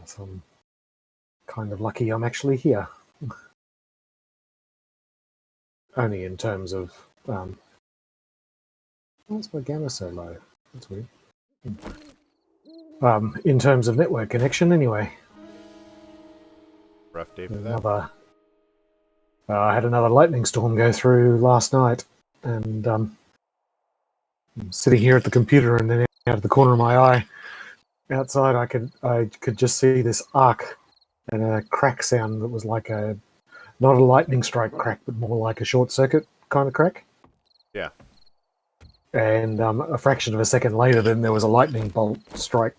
So I'm kind of lucky I'm actually here. Only in terms of... why's my gamma so low? That's weird. In terms of network connection, anyway. Rough day for that. I had another lightning storm go through last night, and I'm sitting here at the computer, and then out of the corner of my eye, outside, I could just see this arc and a crack sound that was like not a lightning strike crack, but more like a short circuit kind of crack. Yeah. And a fraction of a second later, then there was a lightning bolt strike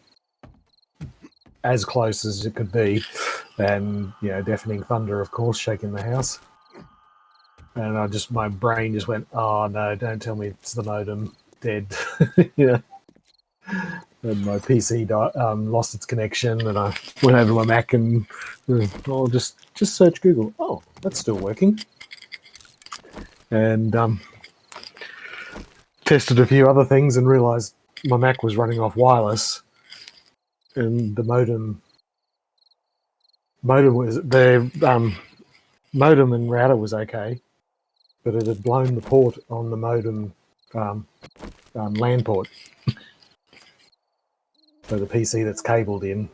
as close as it could be, and deafening thunder, of course, shaking the house. And my brain just went, "Oh no! Don't tell me it's the modem dead." And my PC lost its connection, and I went over to my Mac and just search Google. Oh, that's still working. And tested a few other things and realized my Mac was running off wireless, and the modem and router was okay, but it had blown the port on the modem LAN port. So the PC that's cabled in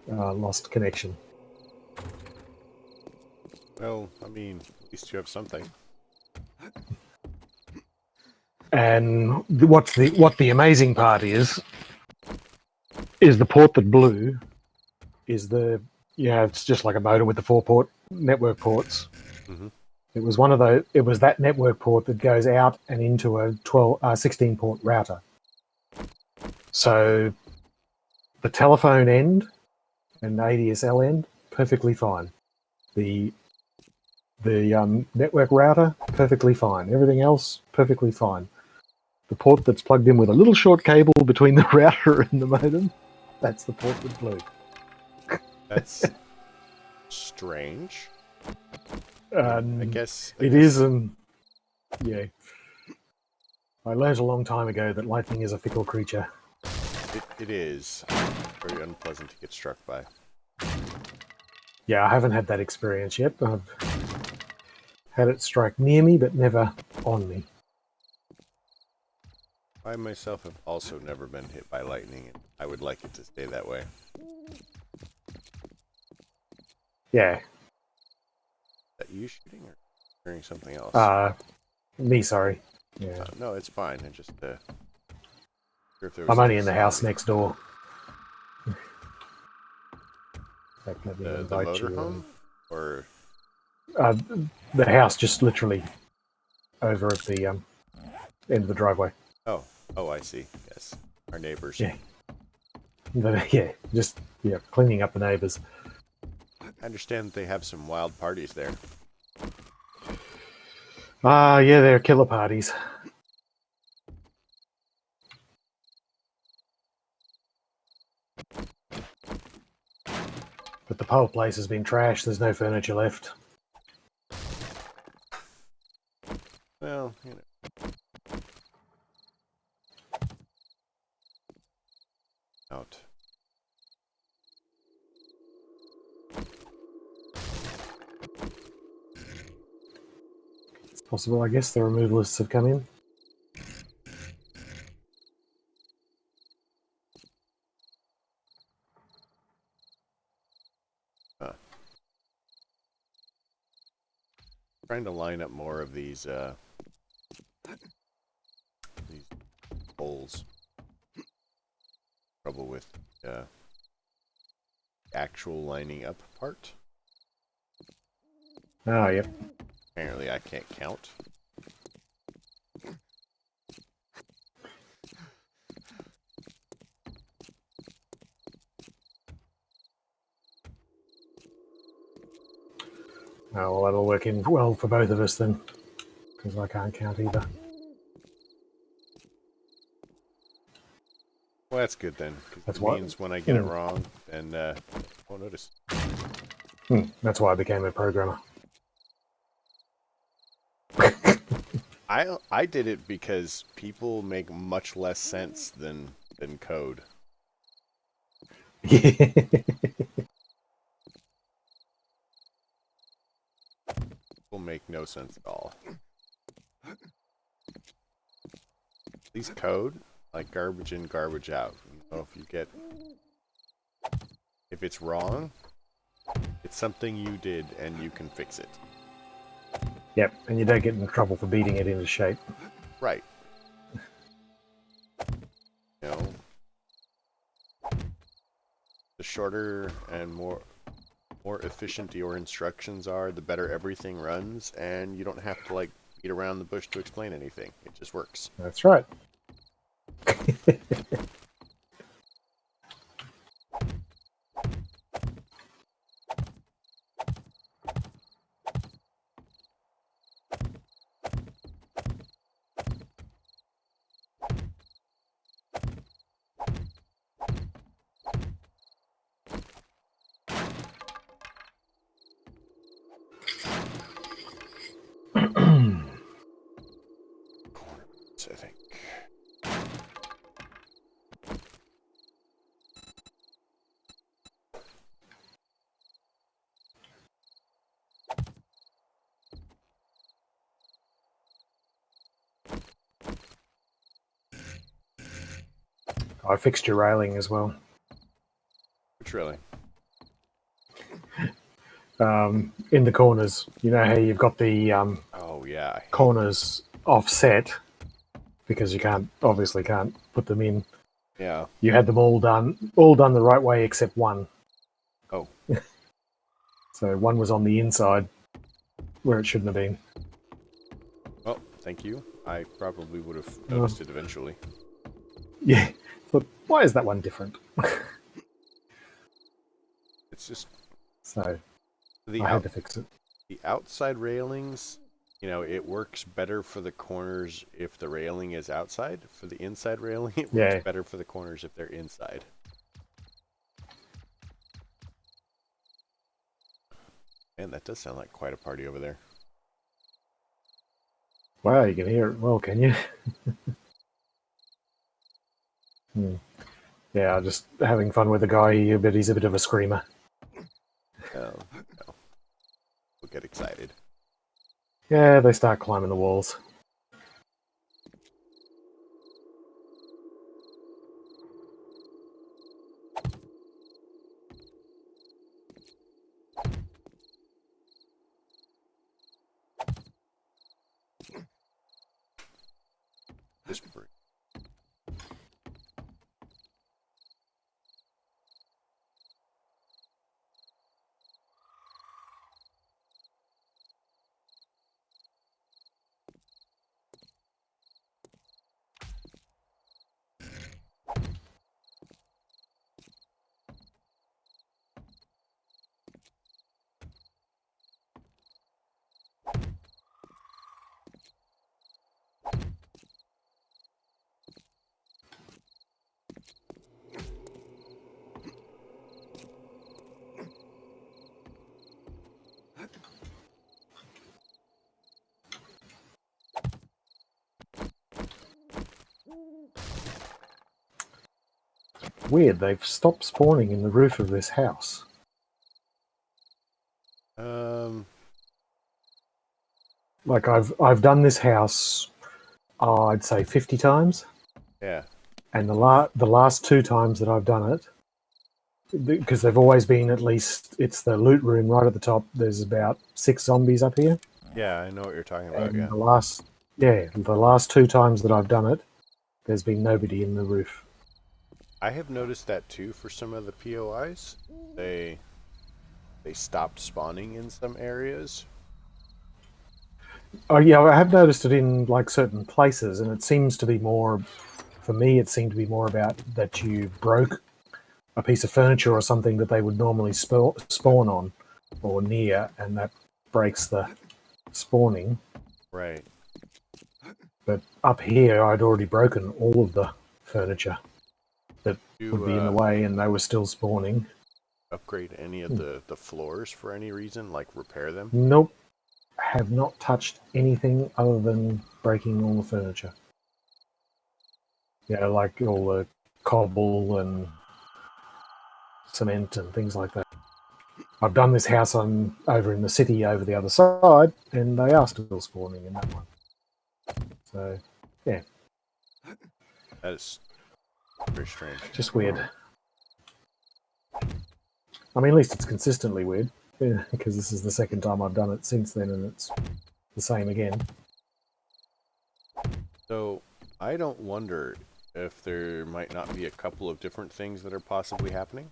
lost connection. Well, I mean, at least you have something. And what the amazing part is the port that blew is it's just like a modem with the 4-port network ports. Mm-hmm. It was one of those. It was that network port that goes out and into a 16-port router. So the telephone end and the ADSL end, perfectly fine. The network router, perfectly fine. Everything else, perfectly fine. The port that's plugged in with a little short cable between the router and the modem, that's the port that blew. That's strange. I guess it is, and yeah. I learned a long time ago that lightning is a fickle creature. It is very unpleasant to get struck by. Yeah, I haven't had that experience yet. I've had it strike near me, but never on me. I myself have also never been hit by lightning, and I would like it to stay that way. Yeah. Is that you shooting or hearing something else? Me, sorry. Yeah. No, it's fine. I just I'm only in the house next door. The motorhome? Or the house just literally over at the end of the driveway. Oh, I see. Yes, our neighbors. Yeah. Cleaning up the neighbors. I understand they have some wild parties there. Yeah, they're killer parties. But the whole place has been trashed. There's no furniture left. Well, out. It's possible, I guess. The removalists have come in. Trying to line up more of these holes. Trouble with actual lining up part. Oh, yep. Apparently I can't count. Oh, well, that'll work in well for both of us then, because I can't count either. Well, that's good then. That's it means when I get it wrong, then I won't notice. That's why I became a programmer. I did it because people make much less sense than code. no sense at all. These code, like garbage in, garbage out. You know, if it's wrong, it's something you did and you can fix it. Yep, and you don't get in trouble for beating it into shape. Right. You know, the shorter and more efficient your instructions are, the better everything runs, and you don't have to like beat around the bush to explain anything. It just works. That's right. I think. I fixed your railing as well. Which railing? In the corners. You know how you've got the Oh yeah. corners offset because you obviously can't put them in. Yeah. You had them all done the right way except one. Oh. So one was on the inside where it shouldn't have been. Well, thank you. I probably would have noticed it eventually. Yeah. But why is that one different? It's just So the I had to fix it. The outside railings, you know, it works better for the corners if the railing is outside. For the inside railing, it works better for the corners if they're inside. Man, that does sound like quite a party over there. Wow, you can hear it well, can you? Yeah, just having fun with the guy here, but he's a bit of a screamer. Oh, no. We'll get excited. Yeah, they start climbing the walls. This brick. Weird, they've stopped spawning in the roof of this house. Like I've done this house, I'd say 50 times. Yeah. And the last 2 times that I've done it, because they've always been at least, it's the loot room right at the top. There's about 6 zombies up here. Yeah, I know what you're talking about. And Yeah. the last 2 times that I've done it, there's been nobody in the roof. I have noticed that too for some of the POIs. They stopped spawning in some areas. Oh yeah, I have noticed it in like certain places, and it seems to be more. For me, it seemed to be more about that you broke a piece of furniture or something that they would normally spawn on or near, and that breaks the spawning. Right. But up here, I'd already broken all of the furniture that would be in the way, and they were still spawning. Upgrade any of the floors for any reason, like repair them? Nope. Have not touched anything other than breaking all the furniture. Yeah, like all the cobble and cement and things like that. I've done this house on over in the city over the other side, and they are still spawning in that one. So, yeah. That is very strange. Just weird. I mean, at least it's consistently weird, because this is the second time I've done it since then, and it's the same again. So, I don't wonder if there might not be a couple of different things that are possibly happening.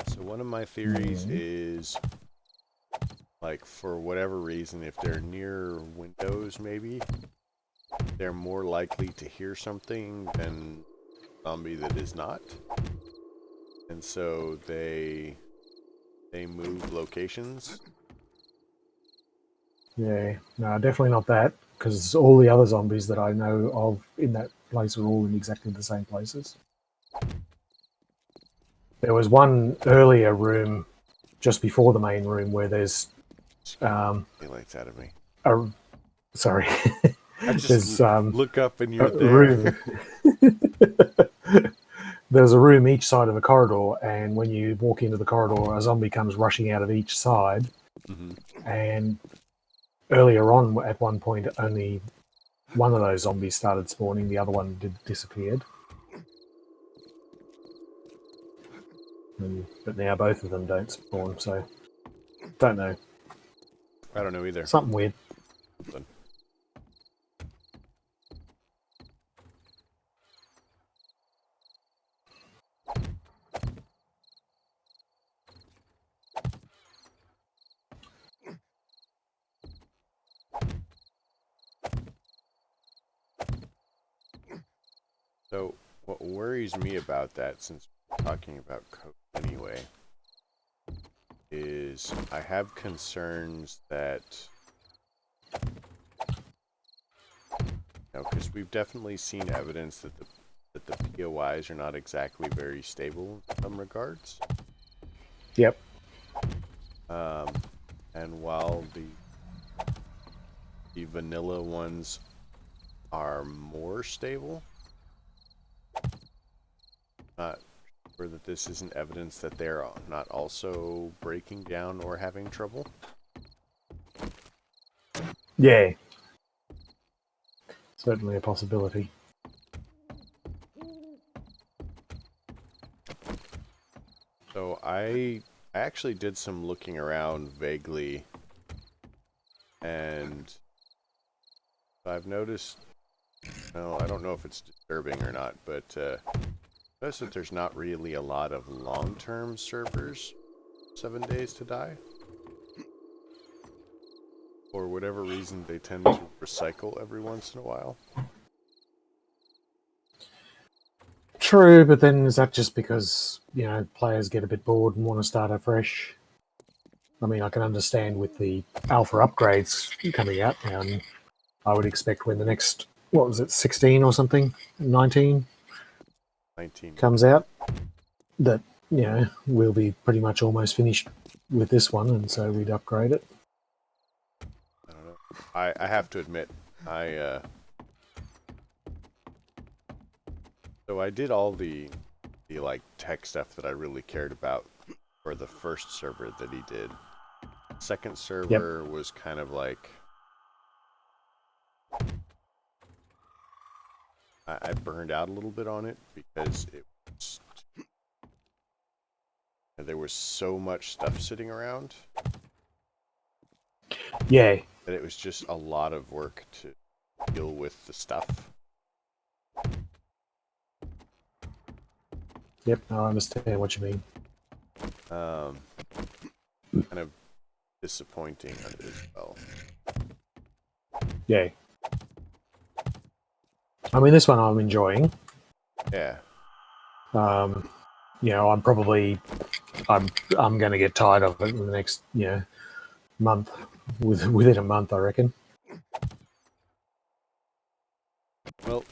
So one of my theories is, like, for whatever reason, if they're near windows, maybe, they're more likely to hear something than a zombie that is not. And so they move locations. Yeah, no, definitely not that, because all the other zombies that I know of in that place are all in exactly the same places. There was one earlier room just before the main room where there's Daylight's out of me. Sorry. I just There's look up and you're a there. room. There's a room each side of the corridor, and when you walk into the corridor, a zombie comes rushing out of each side. And earlier on, at one point, only one of those zombies started spawning. The other one disappeared. But now both of them don't spawn, so don't know. I don't know either. Something weird. So, what worries me about that, since we're talking about code anyway, is I have concerns that, because we've definitely seen evidence that the POIs are not exactly very stable in some regards. Yep. And while the vanilla ones are more stable, not sure that this isn't evidence that they're not also breaking down or having trouble. Yeah. Certainly a possibility. So I actually did some looking around vaguely, and I've noticed, well, I don't know if it's disturbing or not, but noticed that there's not really a lot of long-term servers 7 days to die. For whatever reason, they tend to recycle every once in a while. True, but then is that just because, players get a bit bored and want to start afresh? I mean, I can understand with the alpha upgrades coming out now, and I would expect when the next, 16 or something, 19 comes out, that, we'll be pretty much almost finished with this one, and so we'd upgrade it. I don't know. I have to admit, so I did all the like tech stuff that I really cared about for the first server that he did. Second server was kind of like, I burned out a little bit on it because there was so much stuff sitting around. Yeah. That it was just a lot of work to deal with the stuff. Yep, I understand what you mean. Kind of disappointing as well. Yeah. I mean, this one I'm enjoying. Yeah. I'm going to get tired of it in the next, month. Within a month, I reckon. Well,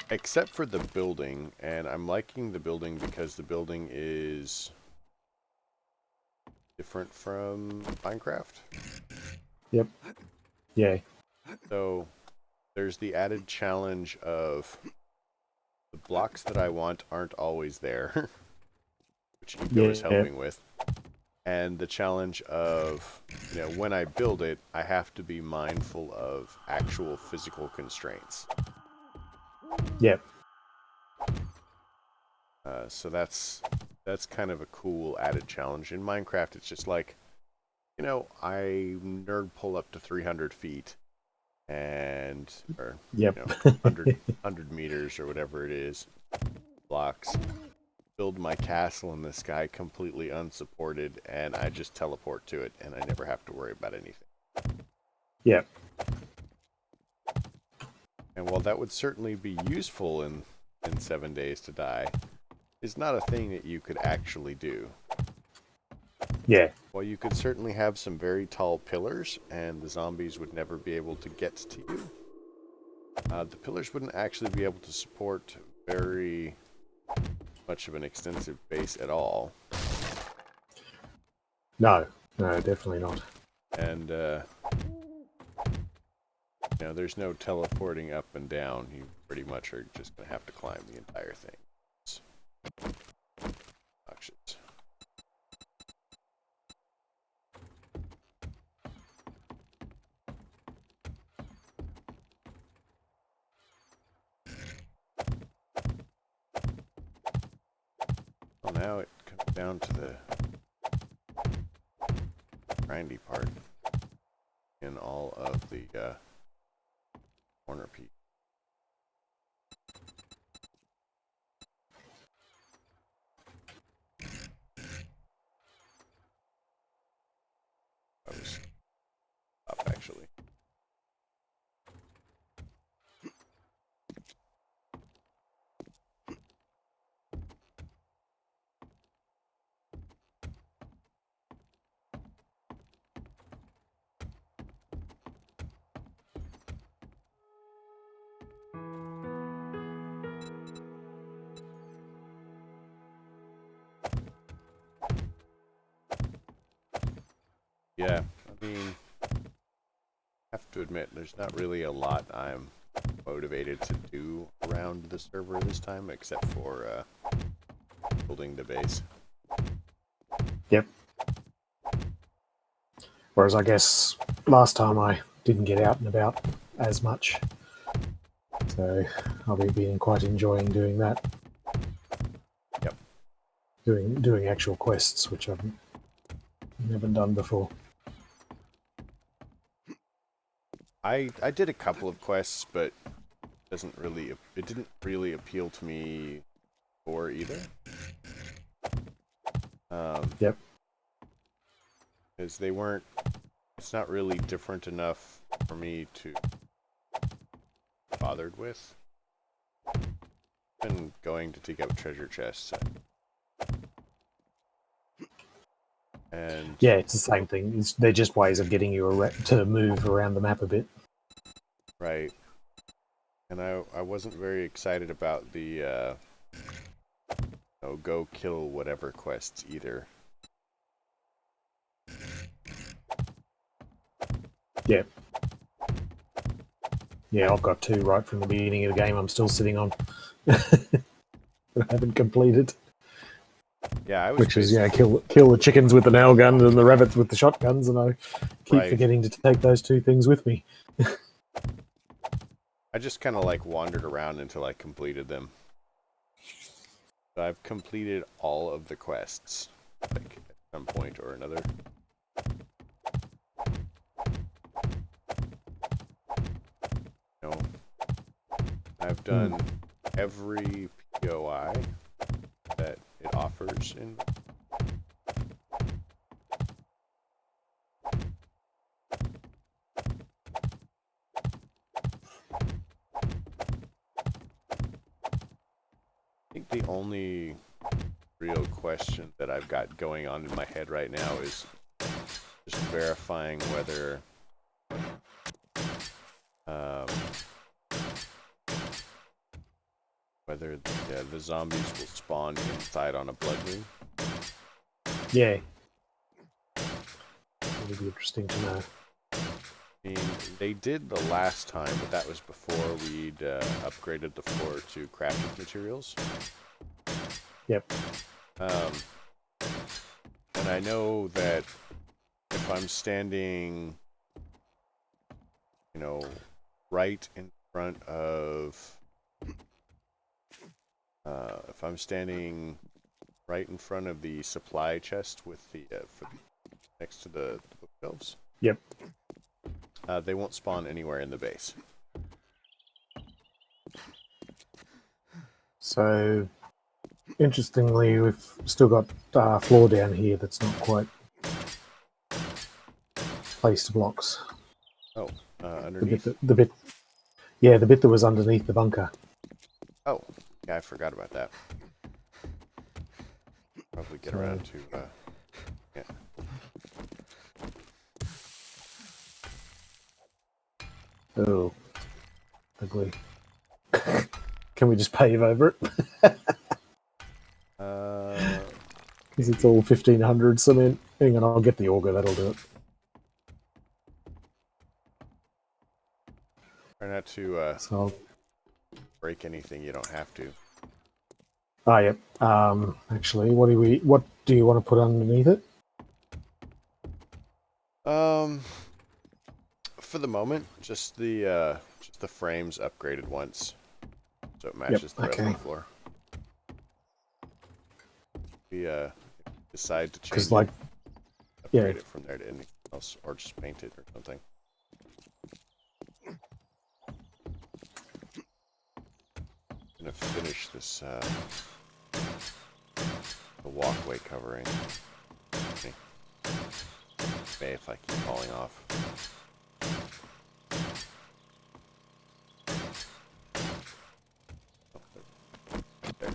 except for the building, and I'm liking the building because the building is different from Minecraft. Yep. Yeah. So there's the added challenge of the blocks that I want aren't always there, which Eco is helping with. And the challenge of, when I build it, I have to be mindful of actual physical constraints. Yep. So that's kind of a cool added challenge. In Minecraft, it's just like, I nerd pull up to 300 feet and, or, Yep. 100 meters or whatever it is, blocks, build my castle in the sky completely unsupported, and I just teleport to it, and I never have to worry about anything. Yep. And while that would certainly be useful in 7 days to die, it's not a thing that you could actually do. Yeah. Well, you could certainly have some very tall pillars, and the zombies would never be able to get to you. The pillars wouldn't actually be able to support very much of an extensive base at all. No, definitely not. And, there's no teleporting up and down. You pretty much are just going to have to climb the entire thing. It's obnoxious. Well, now it comes down to the grindy part in all of the corner pieces. I was up actually. Yeah, I mean, I have to admit, there's not really a lot I'm motivated to do around the server this time, except for building the base. Yep. Whereas I guess last time I didn't get out and about as much. So I'll be quite enjoying doing that. Yep. Doing actual quests, which I've never done before. I did a couple of quests, but it didn't really appeal to me before either. Yep. Because it's not really different enough for me to be bothered with. I've been going to dig out treasure chests. And yeah, it's the same thing. They're just ways of getting you to move around the map a bit. Right. And I wasn't very excited about the go kill whatever quests either. Yeah. Yeah, I've got 2 right from the beginning of the game I'm still sitting on. That I haven't completed. Yeah, Which is, kill the chickens with the nail gun and the rabbits with the shotguns, and I keep forgetting to take those 2 things with me. I just kind of wandered around until I completed them. So I've completed all of the quests, at some point or another. I've done every POI that it offers in. I think the only real question that I've got going on in my head right now is just verifying whether the zombies will spawn inside on a blood moon. Yeah. It would be interesting to know. I mean, they did the last time, but that was before we'd upgraded the floor to crafting materials. Yep. And And I know that if I'm standing, you know, right in front of... if I'm standing right in front of the supply chest with the, next to the bookshelves. Yep. They won't spawn anywhere in the base. So, interestingly, we've still got floor down here that's not quite placed blocks. Oh, underneath? The bit, yeah, the bit that was underneath the bunker. Oh, yeah, I forgot about that. Probably get around to, yeah. Oh, ugly. Can we just pave over it? Because it's all 1500 cement. Hang on, I'll get the auger, that'll do it. Try not to So, break anything you don't have to. ah, yep. Actually, what do you want to put underneath it? For the moment, just the frames upgraded once, so it matches the rest of the floor. We decide to change like, it, upgrade it from there to anything else, or just paint it or something. I'm gonna finish this the walkway covering. Okay. May if I keep falling off. There.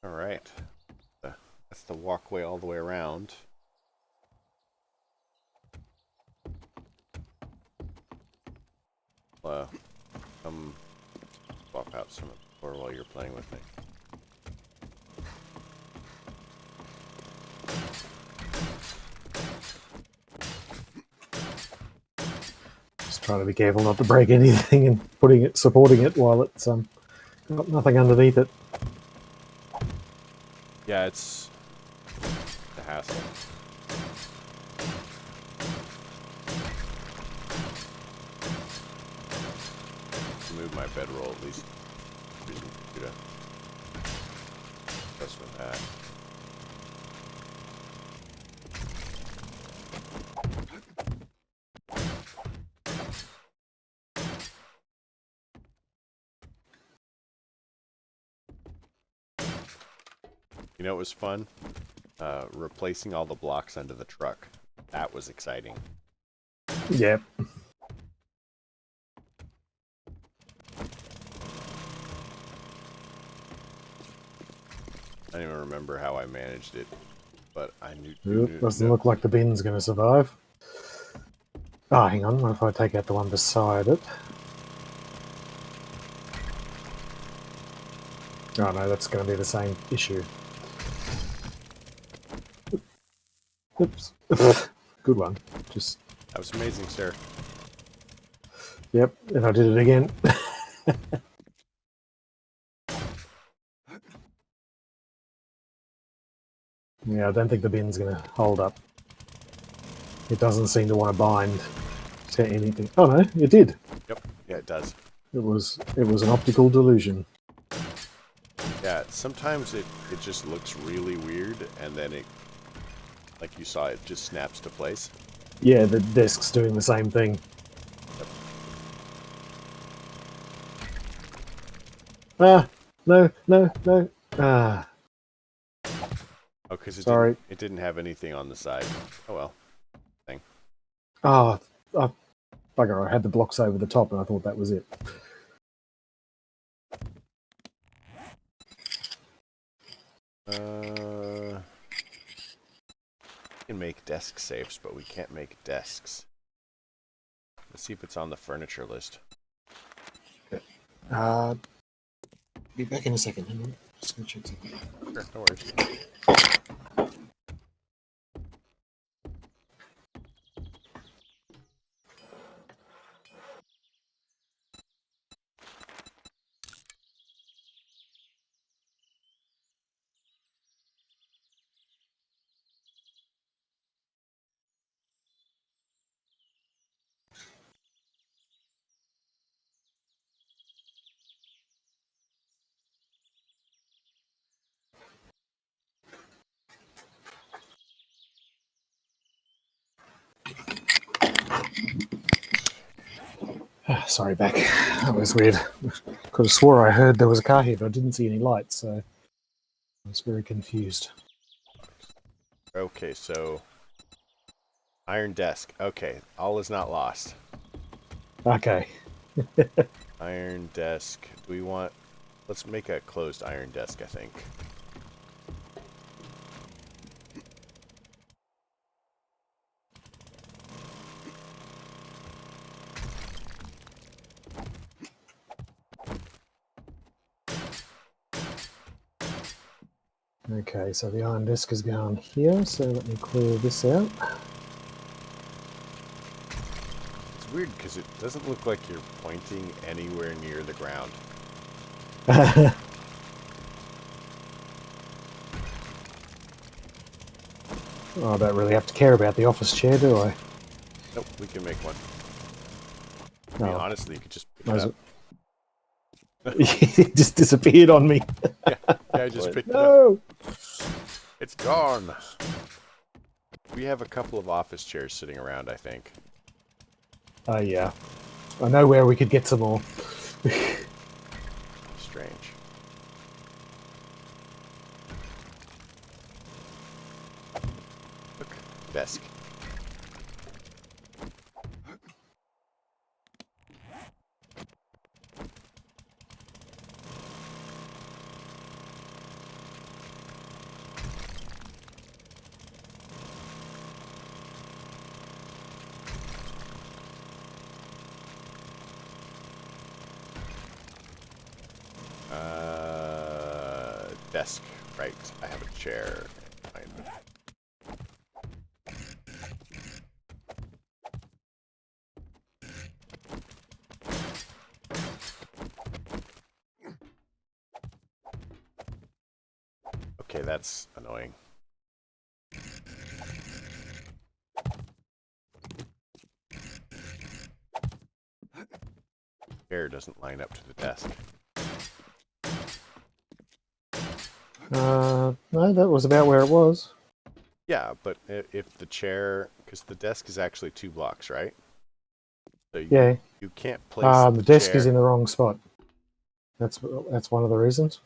Alright, that's the walkway all the way around. Come swap out some of the floor while you're playing with me. Just trying to be careful not to break anything and supporting it while it's got nothing underneath it. Yeah, it's a hassle. Move my bedroll at least. Using the computer. Just with that. You know, it was fun replacing all the blocks under the truck. That was exciting. Yep. I don't even remember how I managed it, but I knew. Doesn't look like the bin's going to survive. Oh, hang on. What if I take out the one beside it? Oh no, that's going to be the same issue. Oops. Good one. Just. That was amazing, sir. Yep, and I did it again. Yeah, I don't think the bin's going to hold up. It doesn't seem to want to bind to anything. Oh no, it did. Yep. Yeah, it does. It was an optical delusion. Yeah, sometimes it just looks really weird, and then it, like you saw, it just snaps to place. Yeah, the disk's doing the same thing. Ah, no. Ah, Oh, because sorry. it didn't have anything on the side. Oh well. Thing. Oh, bugger, I had the blocks over the top and I thought that was it. We can make desk safes, but we can't make desks. Let's see if it's on the furniture list. Be back in a second. Hang on. Just gonna check something. Sure, no worries. Sorry, back. That was weird. Could have swore I heard there was a car here, but I didn't see any lights, so I was very confused. Okay, so iron desk. Okay, all is not lost. Okay. Iron desk. Do we want... Let's make a closed iron desk, I think. Okay, so the iron disk is going here, so let me clear this out. It's weird because it doesn't look like you're pointing anywhere near the ground. Oh, I don't really have to care about the office chair, do I? Nope, we can make one. I mean, honestly, you could just pick it up. It just disappeared on me. Yeah, I just picked it up. No! It's gone. We have a couple of office chairs sitting around, I think. Oh, yeah. I know where we could get some more. Strange. Look, desk. Desk. Right. I have a chair. Fine. Okay, that's annoying. Chair doesn't line up to the desk. No, that was about where it was. Yeah, but if the chair, because the desk is actually 2 blocks, right? So Yeah. you can't place The desk chair. is in the wrong spot. That's one of the reasons.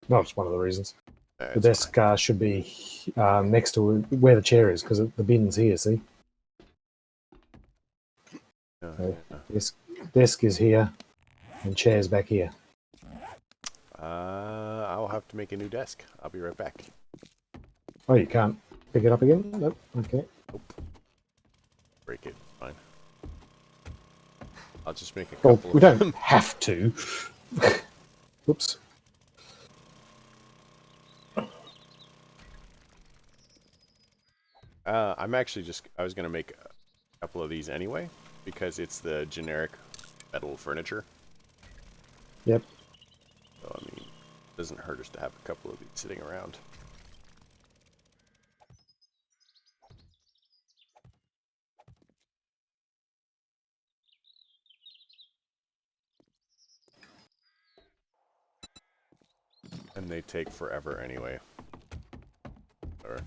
Not just one of the reasons. The desk should be next to where the chair is, because the bin's here, see? So desk is here, and chair's back here. I'll have to make a new desk. I'll be right back. Oh, you can't pick it up again? Nope. Okay. Nope. Break it. Fine. I'll just make a couple Well, we don't have to. Whoops. I'm actually I was going to make a couple of these anyway, because it's the generic metal furniture. Yep. So, I mean, it doesn't hurt us to have a couple of these sitting around. And they take forever anyway. Or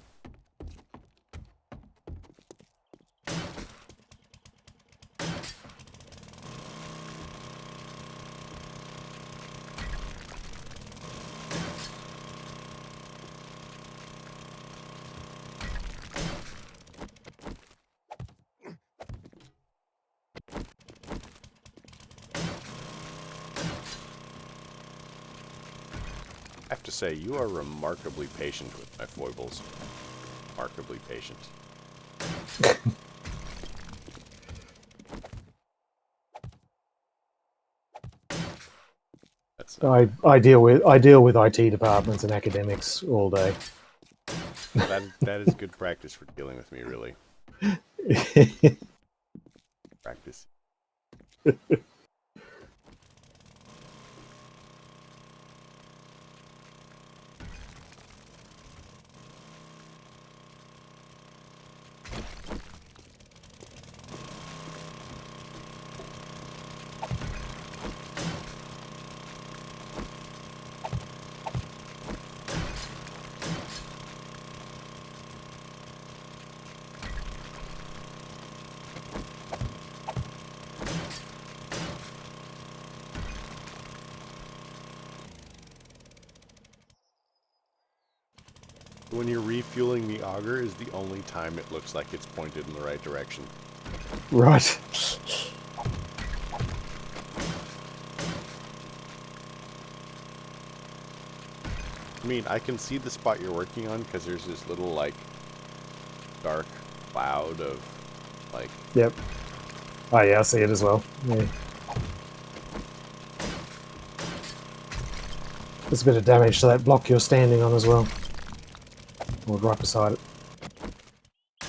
I have to say, you are remarkably patient with my foibles. Remarkably patient. That's I deal with IT departments and academics all day. that is good practice for dealing with me, really. Practice. When you're refueling the auger is the only time it looks like it's pointed in the right direction. Right. I mean, I can see the spot you're working on because there's this little, like, dark cloud of, like... Yep. Oh yeah, I see it as well. Yeah. There's a bit of damage to that block you're standing on as well. Or right beside it. I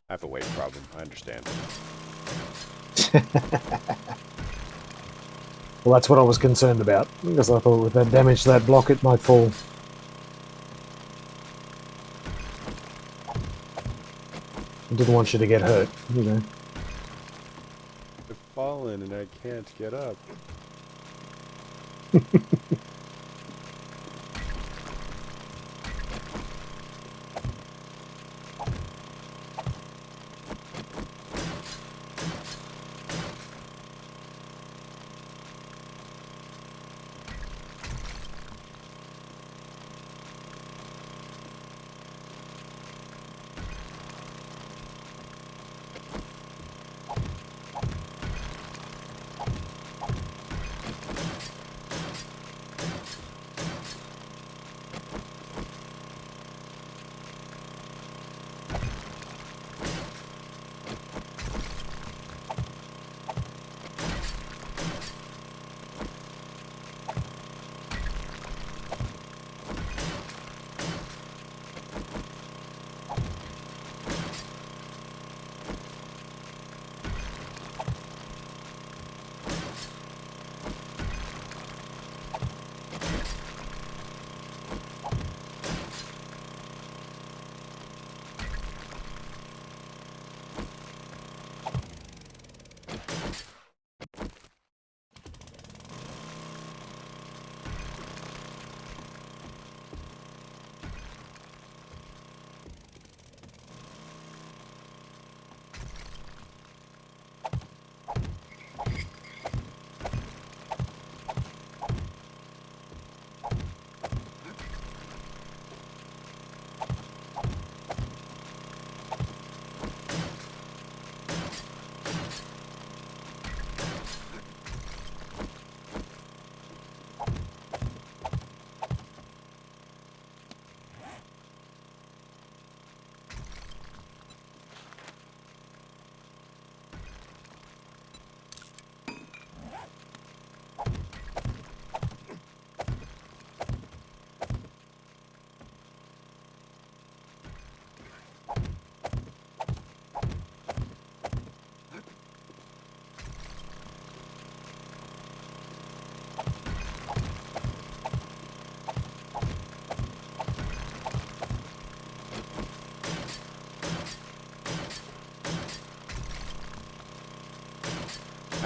have a weight problem, I understand. Well, that's what I was concerned about, because I thought with that damage to that block it might fall. I didn't want you to get hurt, you know. I've fallen and I can't get up.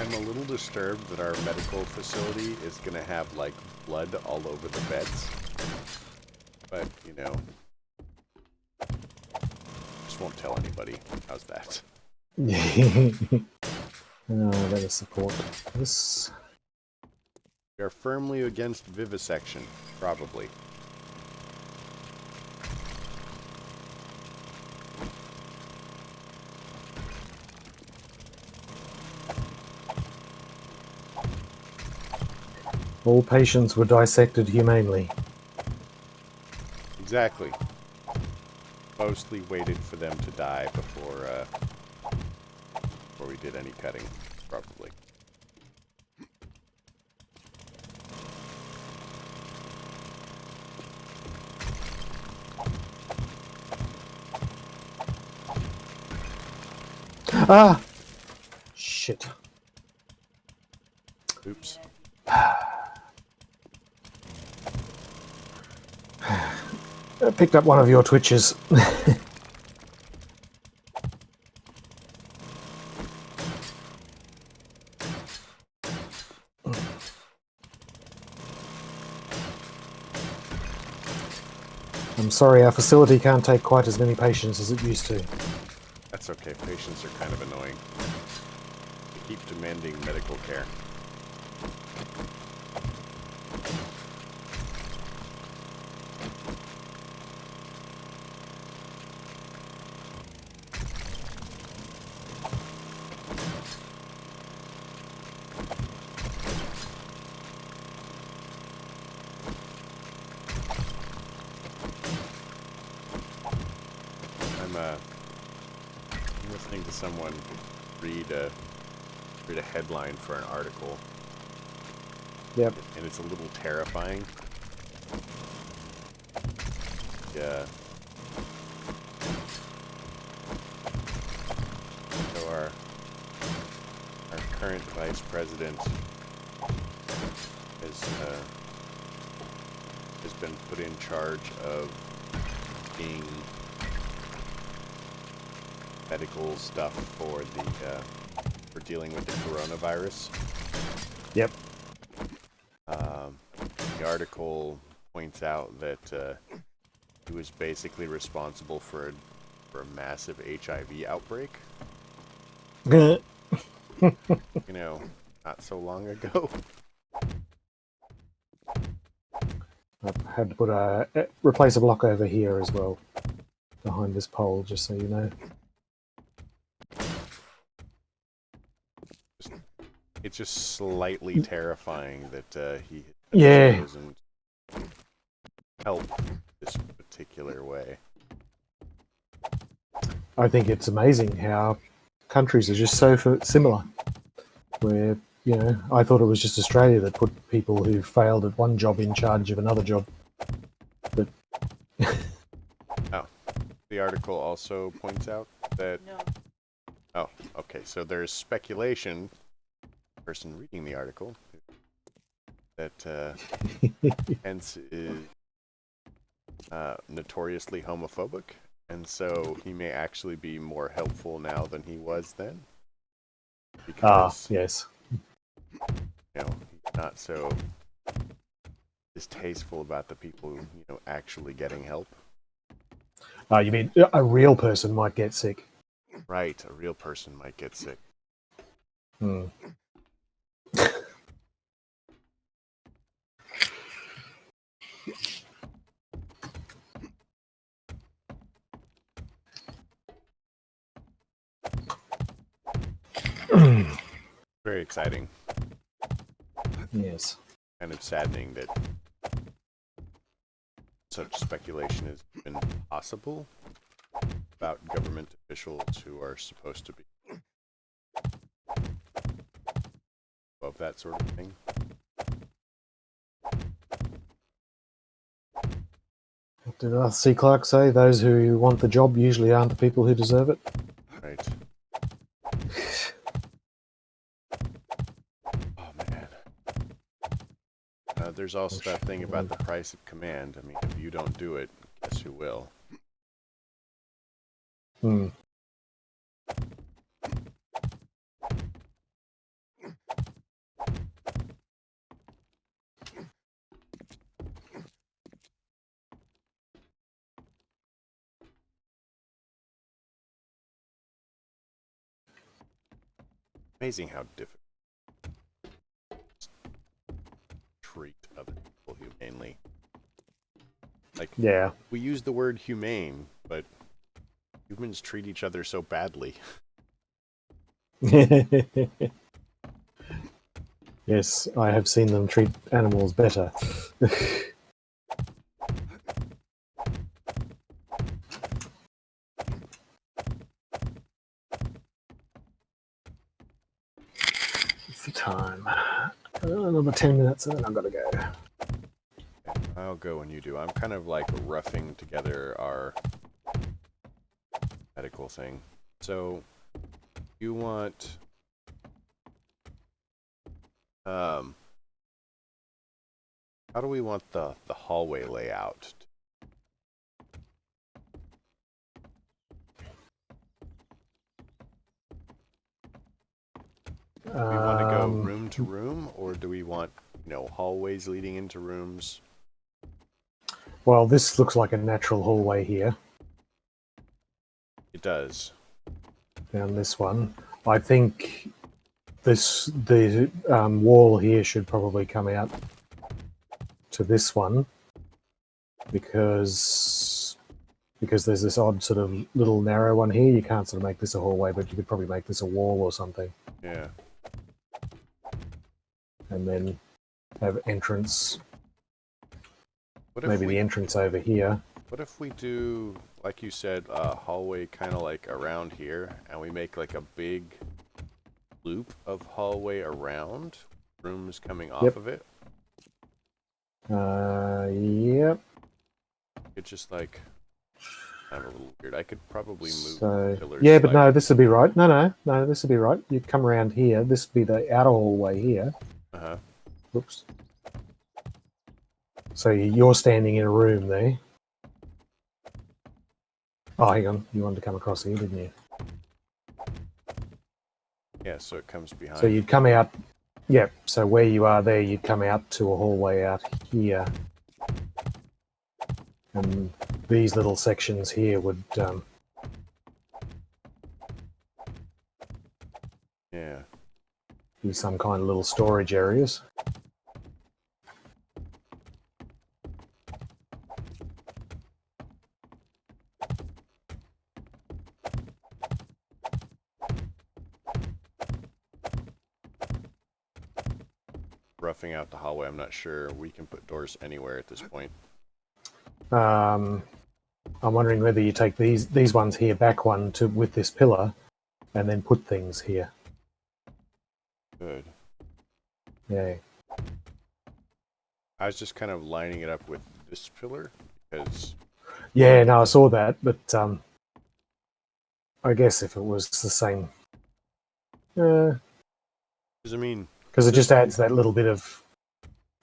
I'm a little disturbed that our medical facility is going to have, like, blood all over the beds. But, you know, just won't tell anybody. How's that? Better support this. We are firmly against vivisection, probably. All patients were dissected humanely. Exactly. Mostly waited for them to die before we did any cutting, probably. Ah! Shit. Oops. I picked up one of your twitches. I'm sorry, our facility can't take quite as many patients as it used to. That's okay. Patients are kind of annoying. They keep demanding medical care. I'm listening to someone read a headline for an article. Yep. And it's a little terrifying. Yeah. So our current vice president has been put in charge of being medical stuff for for dealing with the coronavirus. Yep. The article points out that he was basically responsible for a massive HIV outbreak. You know, not so long ago. I've had to put replace a block over here as well, behind this pole, just so you know. It's just slightly terrifying that he Yeah. doesn't help this particular way. I think it's amazing how countries are just so similar. Where, you know, I thought it was just Australia that put people who failed at one job in charge of another job. But Oh, the article also points out that... No. Oh, okay, so there's speculation, the person reading the article, that Pence is notoriously homophobic, and so he may actually be more helpful now than he was then. Because, yes. you know, he's not so distasteful about the people, you know, actually getting help. You mean a real person might get sick? Right, a real person might get sick. Hmm. Very exciting. Yes. Kind of saddening that such speculation has been possible about government officials who are supposed to be above that sort of thing. Did C. Clarke say those who want the job usually aren't the people who deserve it? Right. Oh, man. There's also that thing about the price of command. I mean, if you don't do it, guess who will? Hmm. Amazing how difficult to treat other people humanely. Like, Yeah. we use the word humane, but humans treat each other so badly. Yes, I have seen them treat animals better. It's the time. Another 10 minutes and then I've got to go. I'll go when you do. I'm kind of like roughing together our medical thing. So, you want... how do we want the hallway layout? Do we want to go room to room, or do we want, you know, hallways leading into rooms? Well, this looks like a natural hallway here. It does. Down this one. I think the wall here should probably come out to this one because there's this odd sort of little narrow one here. You can't sort of make this a hallway, but you could probably make this a wall or something. Yeah. And then have entrance. What if Maybe the entrance over here. What if we do, like you said, a hallway kind of like around here, and we make like a big loop of hallway around, rooms coming off of it? Yep. It's just like, I'm a little weird. I could probably move pillars. Yeah, but no, this would be right. No, this would be right. You'd come around here. This would be the outer hallway here. Uh-huh. Whoops. So you're standing in a room there. Oh, hang on. You wanted to come across here, didn't you? Yeah, so it comes behind. So you'd come out. Yep. So where you are there, you'd come out to a hallway out here. And these little sections here would... yeah. Be some kind of little storage areas. Roughing out the hallway, I'm not sure. We can put doors anywhere at this point. I'm wondering whether you take these ones here, back one to with this pillar, and then put things here. Good. Yeah. I was just kind of lining it up with this pillar, because... Yeah, no, I saw that, but I guess if it was the same... Because, I mean... Because it just adds that little bit of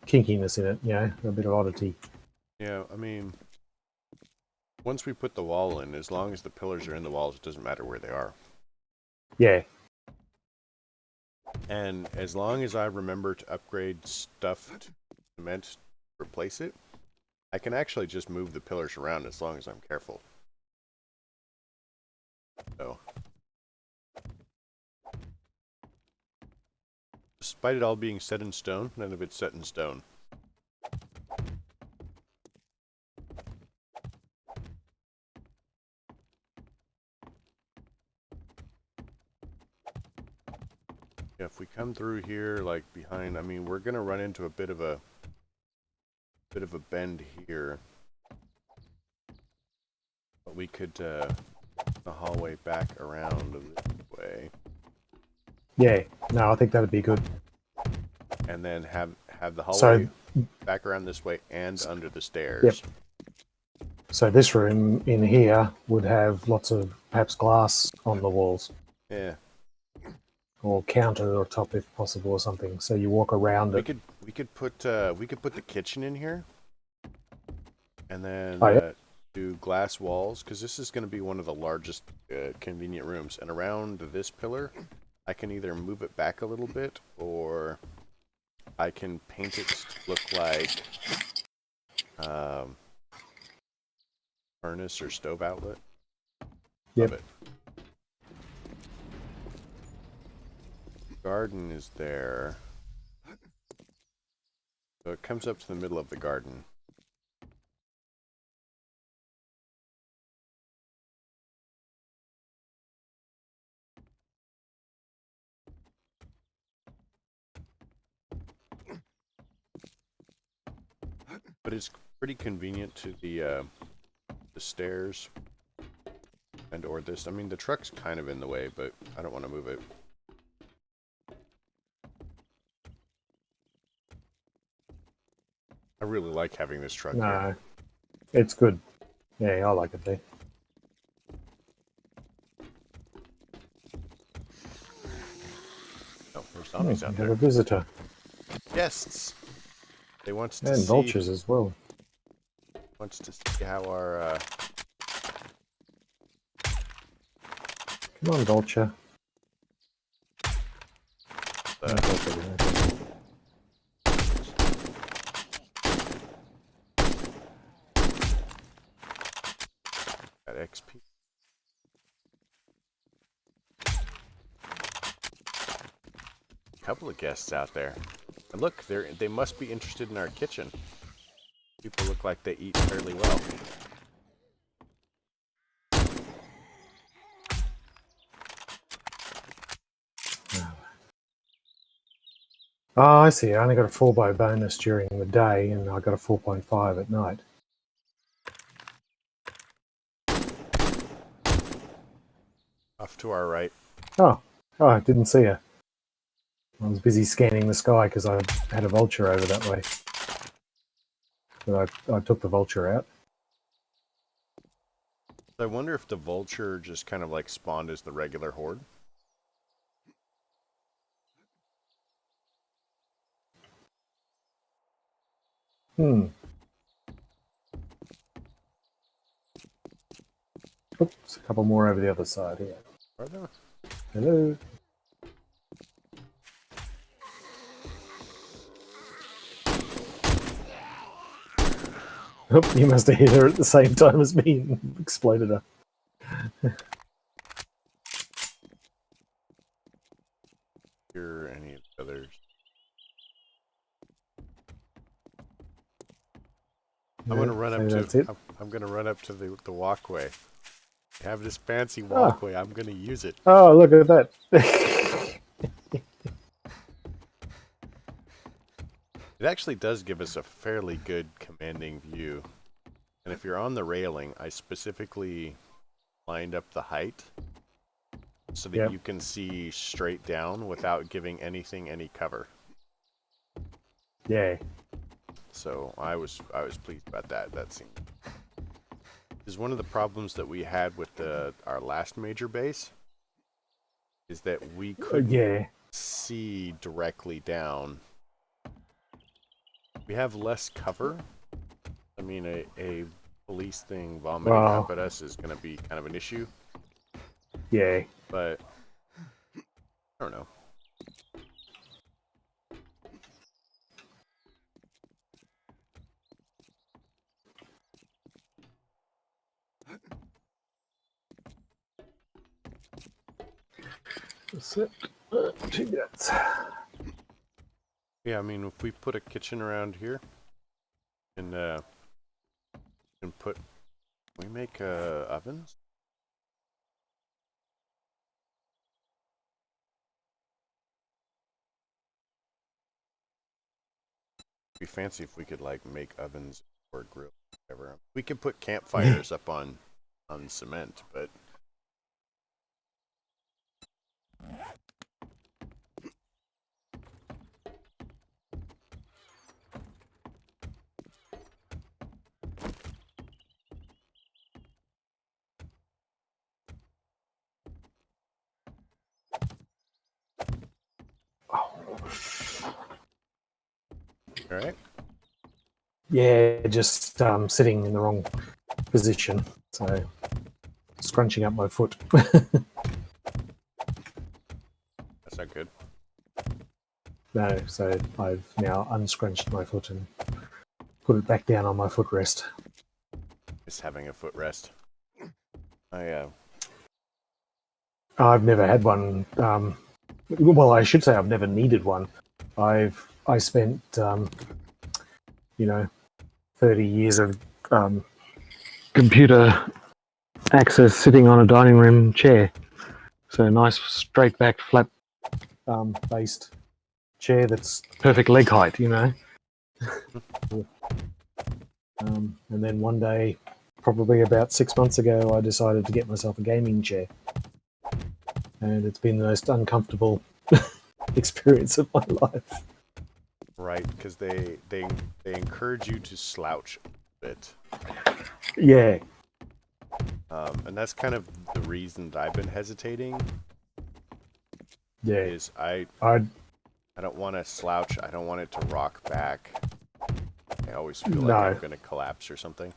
kinkiness in it, you know, a bit of oddity. Yeah, I mean... Once we put the wall in, as long as the pillars are in the walls, it doesn't matter where they are. Yeah. And as long as I remember to upgrade stuff to cement to replace it, I can actually just move the pillars around as long as I'm careful. So, despite it all being set in stone, none of it's set in stone. Yeah, if we come through here, like behind, I mean, we're gonna run into a bit of a bend here, but we could the hallway back around this way. Yeah, no, I think that would be good. And then have the hallway back around this way and under the stairs. Yep. So this room in here would have lots of perhaps glass on the walls. Yeah. Or counter or top if possible or something. So you walk around it. We could put the kitchen in here, and then do glass walls, because this is going to be one of the largest convenient rooms. And around this pillar, I can either move it back a little bit, or I can paint it to look like furnace or stove outlet. Yep. Love it. garden is there. So it comes up to the middle of the garden. But it's pretty convenient to the stairs and or this. I mean, the truck's kind of in the way, but I don't want to move it. I really like having this truck No, here. it's good. Yeah, I like it there. Oh, there's zombies We out have there. a visitor. Guests. They wants to And see vultures as well. how our Come on, vulture. No vulture there. that XP. Couple of guests out there. And look, they must be interested in our kitchen. People look like they eat fairly well. Oh, I see. I only got a 4x bonus during the day, and I got a 4.5 at night. Off to our right. Oh, I didn't see her. I was busy scanning the sky because I had a vulture over that way. But I took the vulture out. I wonder if the vulture just kind of like spawned as the regular horde. Oops, a couple more over the other side here. Are there? Hello. Oh, you must have hit her at the same time as me and exploded her. Hear any of the others? I'm gonna run up to. I'm gonna run up to the walkway. I have this fancy walkway. I'm gonna use it. Oh, look at that. It actually does give us a fairly good commanding view. And if you're on the railing, I specifically lined up the height so that you can see straight down without giving anything any cover. Yay. So I was pleased about that. That seemed is one of the problems that we had with our last major base is that we couldn't see directly down. We have less cover. I mean, a police thing vomiting up at us is going to be kind of an issue. Yay. But I don't know. That's it. 2 minutes. Yeah, I mean, if we put a kitchen around here, and put, we make ovens. It'd be fancy if we could like make ovens or grill, whatever. We could put campfires up on cement, but. All right. Yeah, just sitting in the wrong position, so scrunching up my foot. That's not good. No, so I've now unscrunched my foot and put it back down on my footrest. Just having a footrest. I've never had one Well, I should say I've never needed one. I spent you know 30 years of computer access sitting on a dining room chair. So a nice straight back flat based chair that's perfect leg height, and then one day, probably about 6 months ago, I decided to get myself a gaming chair. And it's been the most uncomfortable experience of my life. Right, because they encourage you to slouch a bit. Yeah. And that's kind of the reason that I've been hesitating. Yeah. Is I don't want to slouch. I don't want it to rock back. I always feel like I'm going to collapse or something.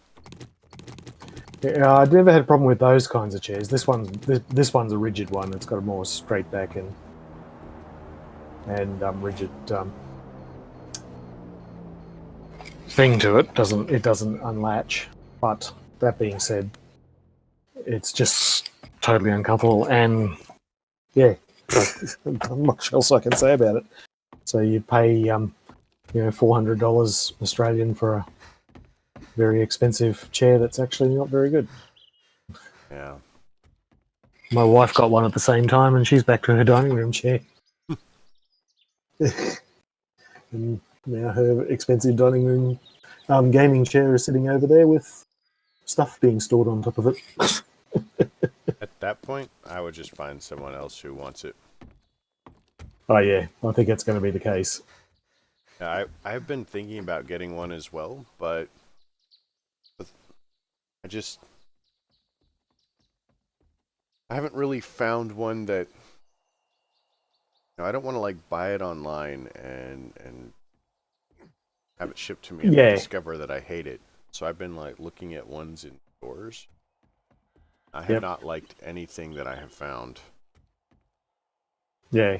Yeah, I've never had a problem with those kinds of chairs. This one's a rigid one. It's got a more straight back and rigid thing to it. It doesn't unlatch. But that being said, it's just totally uncomfortable. And yeah, not much else I can say about it. So you pay $400 Australian for a very expensive chair that's actually not very good. Yeah. My wife got one at the same time, and she's back to her dining room chair. And now her expensive dining room gaming chair is sitting over there with stuff being stored on top of it. At that point, I would just find someone else who wants it. Oh yeah, I think that's going to be the case. Yeah, I've been thinking about getting one as well, but I haven't really found one that, I don't want to like buy it online and have it shipped to me and then discover that I hate it. So I've been like looking at ones in stores. I have not liked anything that I have found. Yeah.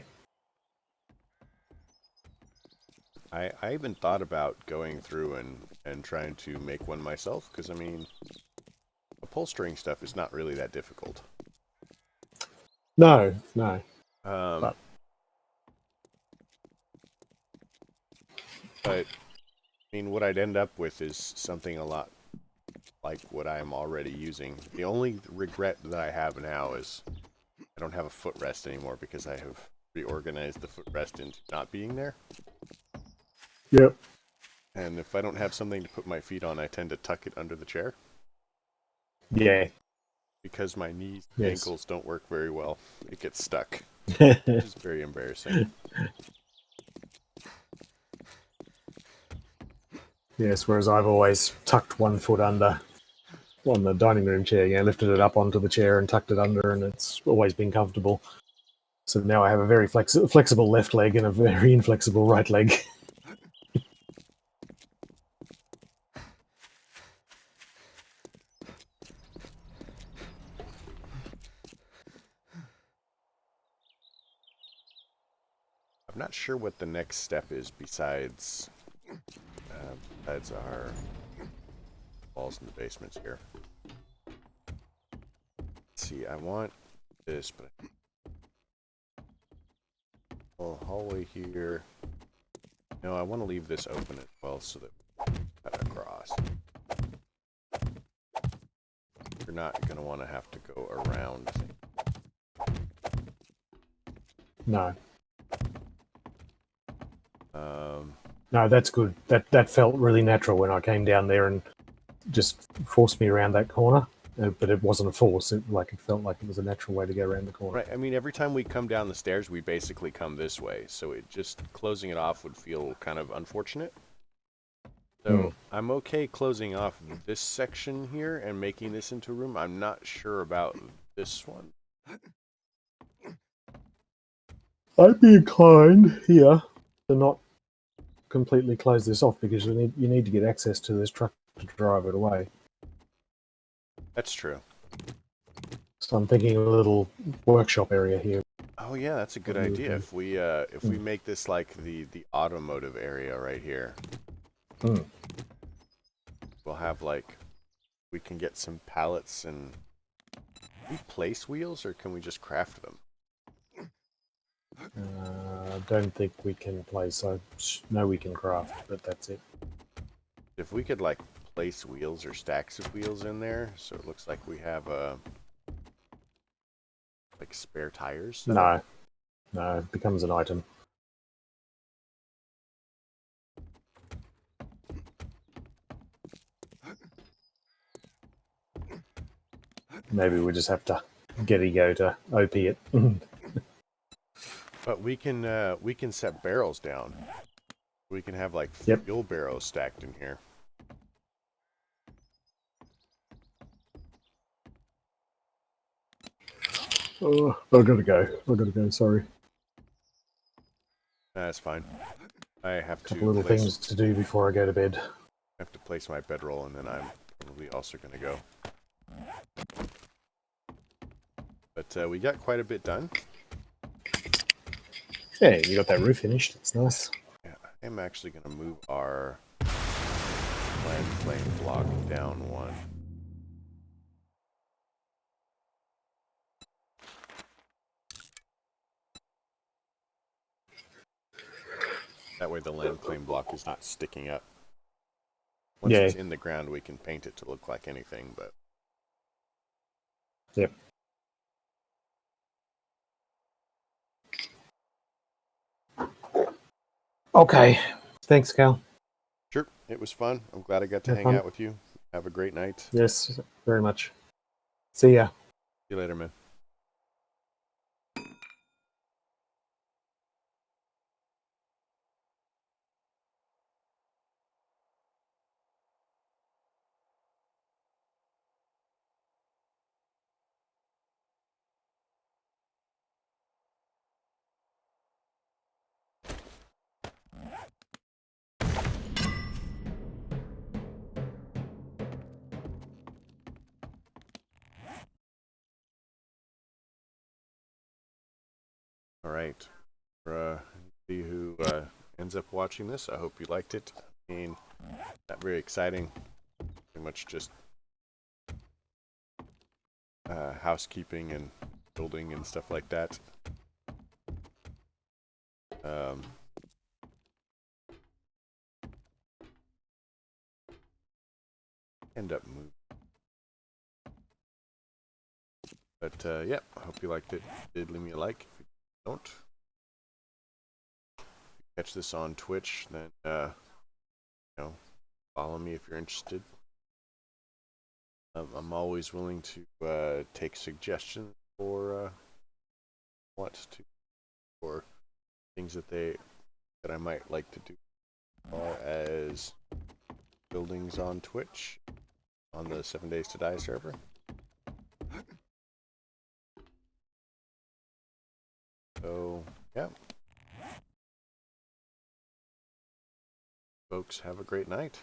I even thought about going through and trying to make one myself, because I mean, upholstering stuff is not really that difficult. No. But I mean, what I'd end up with is something a lot like what I'm already using. The only regret that I have now is I don't have a footrest anymore because I have reorganized the footrest into not being there. Yep. And if I don't have something to put my feet on, I tend to tuck it under the chair. Yeah. Because my knees and ankles don't work very well. It gets stuck. Which is very embarrassing. Yes, whereas I've always tucked 1 foot under on the dining room chair, lifted it up onto the chair and tucked it under, and it's always been comfortable. So now I have a very flexible left leg and a very inflexible right leg. I'm not sure what the next step is besides our walls in the basements here. Let's see, I want this, but hallway here. No, I want to leave this open as well so that we can cut across. You're not going to want to have to go around. No. No, that's good. That felt really natural when I came down there and just forced me around that corner. But it wasn't a force. It felt like it was a natural way to go around the corner. Right. I mean, every time we come down the stairs, we basically come this way. So it just closing it off would feel kind of unfortunate. So I'm okay closing off this section here and making this into a room. I'm not sure about this one. I'd be inclined here to not completely close this off because you need to get access to this truck to drive it away. That's true. So I'm thinking a little workshop area here. Oh yeah, that's a good idea. If we make this like the automotive area right here, we'll have we can get some pallets and. Can we place wheels or can we just craft them? I don't think we can place. I know we can craft, but that's it. If we could like place wheels or stacks of wheels in there, so it looks like we have like spare tires. No, no, it becomes an item. Maybe we just have to get ego to OP it. But we can set barrels down. We can have like Yep. fuel barrels stacked in here. Oh, I gotta go. Sorry. That's fine. I have Couple to little place, things to do before I go to bed. I have to place my bedroll, and then I'm probably also going to go. But we got quite a bit done. Yeah, you got that roof finished. It's nice. Yeah, I'm actually going to move our land flame block down one. That way the land claim block is not sticking up. Once it's in the ground, we can paint it to look like anything, but... Yep. Okay. Thanks, Cal. Sure, it was fun. I'm glad I got to Have hang fun. out with you. Have a great night. Yes, very much. See ya. See you later, man. All right. For anybody who ends up watching this, I hope you liked it. I mean, not very exciting. Pretty much just housekeeping and building and stuff like that. End up moving. But yeah, I hope you liked it. If you did, leave me a like. If you don't, if you catch this on Twitch, then you know, follow me if you're interested. I'm always willing to take suggestions for or things that I might like to do, as far as buildings on Twitch on the 7 Days to Die server. So yeah, folks, have a great night.